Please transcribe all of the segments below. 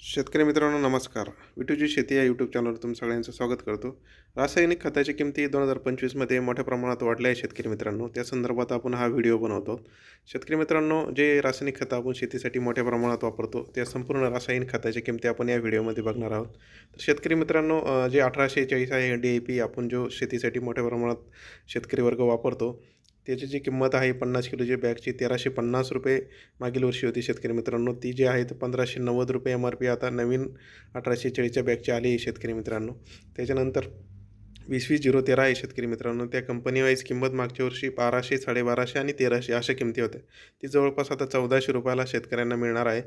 शेतकरी मित्रांनो नमस्कार. विटूजी शेती या यूट्यूब चॅनलवर तुमचं सगळ्यांचं स्वागत करतो. रासायनिक खताची किमती 2025मध्ये मोठ्या प्रमाणात वाढल्या आहे शेतकरी मित्रांनो. त्या संदर्भात आपण हा व्हिडिओ बनवतो. शेतकरी मित्रांनो, जे रासायनिक खतं आपण शेतीसाठी मोठ्या प्रमाणात वापरतो, त्या संपूर्ण रासायनिक खताची किमती आपण या व्हिडिओमध्ये बघणार आहोत. तर शेतकरी मित्रांनो, जे 1840 आहे DAP आपण जो शेतीसाठी मोठ्या प्रमाणात शेतकरी वर्ग वापरतो, त्याची जी किंमत आहे 50 किलोची बॅगची ₹1350 मागील वर्षी होती शेतकरी मित्रांनो. ती जी आहे तर ₹1590 MRP आता नवीन 1840च्या बॅगची आली आहे शेतकरी मित्रांनो. त्याच्यानंतर 20-20-013 आहे शेतकरी मित्रांनो. त्या कंपनी वाईज किंमत मागच्या वर्षी 1200, 1250 आणि 1300 अशा किमती होत्या. ती जवळपास आता ₹1400 शेतकऱ्यांना मिळणार आहे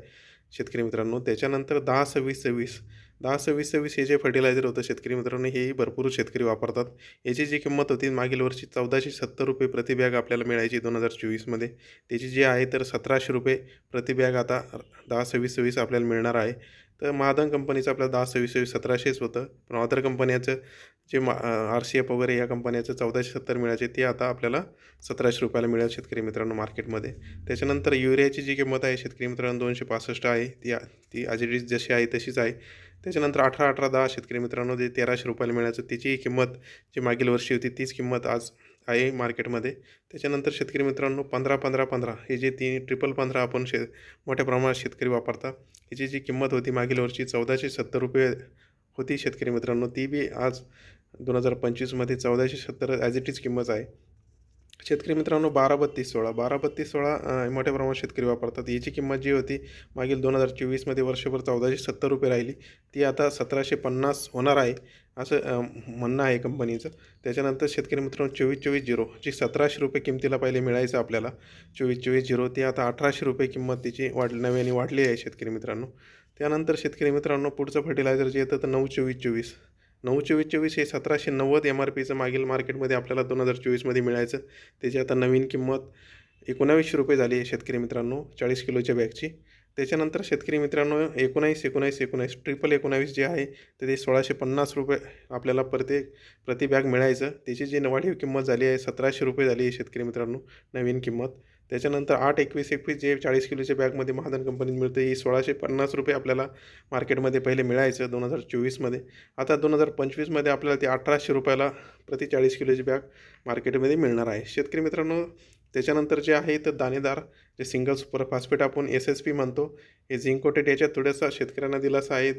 शेतकरी मित्रांनो. त्याच्यानंतर 10-26-26 10-26-26 हे जे फर्टिलायझर होतं शेतकरी मित्रांनो, हेही भरपूर शेतकरी वापरतात. याची जी किंमत होती मागील वर्षी ₹1470 प्रति बॅग आपल्याला मिळायची 2024मध्ये. त्याची जी आहे तर ₹1700 प्रति बॅग आता 10-26-26 आपल्याला मिळणार आहे. तर महाधन कंपनीचं आपल्याला 10-26-26 1700च होतं. पण अदर कंपन्याचं जे RCF वगैरे या कंपन्याचं 1470 मिळायचे, ते आता आपल्याला ₹1700 मिळेल शेतकरी मित्रांनो मार्केटमध्ये. त्याच्यानंतर युरियाची जी किंमत आहे शेतकरी मित्रांनो 265 आहे. ती ॲज इट इज जशी आहे तशीच आहे. त्याच्यानंतर 18-18-10 शेतकरी मित्रांनो जे ₹1300 मिळायचं, त्याची किंमत जी मागील वर्षी होती तीच किंमत आज आहे मार्केटमध्ये. त्याच्यानंतर शेतकरी मित्रांनो 15-15-15 हे जे 15-15 आपण मोठ्या प्रमाणात शेतकरी वापरतात. याची जी किंमत होती मागील वर्षी ₹1470 होती शेतकरी मित्रांनो, ती बी आज 2025मध्ये 1470 ॲज इट इज किंमत आहे. शेतकरी मित्रांनो 12-32-16 मोठ्या प्रमाणात शेतकरी वापरतात. याची किंमत जी होती मागील 2024मध्ये वर्षभर ₹1470 राहिली, ती आता 1750 होणार आहे असं म्हणणं आहे कंपनीचं. त्याच्यानंतर शेतकरी मित्रांनो 24-24-0 जी ₹1700 किमतीला पहिले मिळायचं आपल्याला, 24-24-0 ती आता ₹1800 किंमत तिची नव्याने वाढली आहे शेतकरी मित्रांनो. त्यानंतर शेतकरी मित्रांनो पुढचं फर्टिलायझर जे येतं तर 9-24-24 9-24-24 हे 1790 MRPचं मागील मार्केटमध्ये आपल्याला 2024मध्ये मिळायचं. त्याची आता नवीन किंमत ₹1900 झाली आहे शेतकरी मित्रांनो 40 किलोच्या बॅगची. त्याच्यानंतर शेतकरी मित्रांनो 19-19-19 1919 जे आहे तर ते ₹1650 आपल्याला प्रति बॅग मिळायचं. त्याची जी वाढीव किंमत झाली आहे ₹1700 झाली आहे शेतकरी मित्रांनो नवीन किंमत. त्याच्यानंतर 8-21-21 जे 40 किलोच्या बॅगमध्ये महाधन कंपनीत मिळतं, ही ₹1650 आपल्याला मार्केटमध्ये पहिले मिळायचं 2024मध्ये. आता 2025मध्ये आपल्याला ते ₹1800 प्रति 40 किलोची बॅग मार्केटमध्ये मिळणार आहे शेतकरी मित्रांनो. त्याच्यानंतर जे आहे तर दाणेदार जे सिंगल सुपर फॉस्फेट आपण SSP म्हणतो, हे झिंक कोटेड याच्यात थोडासा शेतकऱ्यांना दिलासा आहे.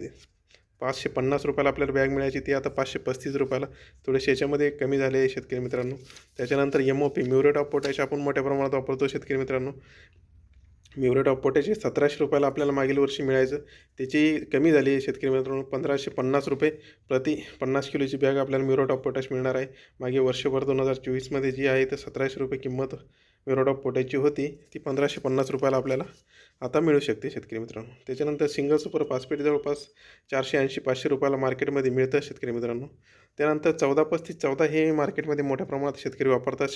₹550 आपल्याला बॅग मिळायची, ती आता ₹535 थोडेसे याच्यामध्ये कमी झाले आहे शेतकरी मित्रांनो. त्याच्यानंतर MOP म्युरेट ऑफ पोटॅश आपण मोठ्या प्रमाणात वापरतो शेतकरी मित्रांनो. म्युरेट ऑफ पोटॅश हे ₹1700 आपल्याला मागील वर्षी मिळायचं, त्याची कमी झाली आहे शेतकरी मित्रांनो. ₹1550 प्रति 50 किलोची बॅग आपल्याला म्युरेट ऑफ पोटॅश मिळणार आहे. मागे वर्षभर 2024मध्ये जी आहे तर ₹1700 किंमत म्युरेट ऑफ पोटॅशची होती, ती ₹1550 आपल्याला आता मिळू शकते शेतकरी मित्रांनो. त्याच्यानंतर सिंगल सुपर फॉस्फेट जवळपास ₹480-500 मार्केटमध्ये मिळतं शेतकरी मित्रांनो. त्यानंतर 14-35-14 हे मार्केटमध्ये मोठ्या प्रमाणात शेतकरी वापरतात.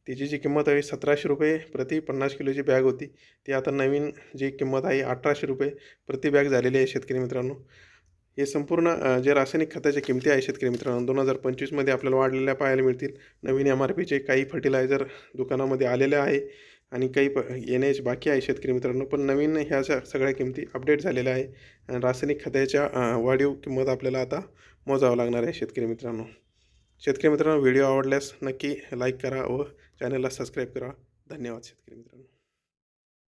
त्याची जी किंमत आहे ₹1700 प्रति 50 किलोची बॅग होती, ती आता नवीन जी किंमत आहे ₹1800 प्रति बॅग झालेली आहे शेतकरी मित्रांनो. हे संपूर्ण जे रासायनिक खताच्या किमती आहे शेतकरी मित्रांनो 2025मध्ये आपल्याला वाढलेल्या पाहायला मिळतील. नवीन MRPचे काही फर्टिलायझर दुकानामध्ये आलेले आहे आणि काही येण्याची बाकी आहे शेतकरी मित्रांनो. पण नवीन ह्या सगळ्या किमती अपडेट झालेल्या आहे आणि रासायनिक खताच्या वाढीव किंमत आपल्याला आता मोजावं लागणार आहे शेतकरी मित्रांनो. शेतकरी मित्रांनो, व्हिडिओ आवडल्यास नक्की लाईक करा व चॅनलला सबस्क्राईब करा. धन्यवाद शेतकरी मित्रांनो.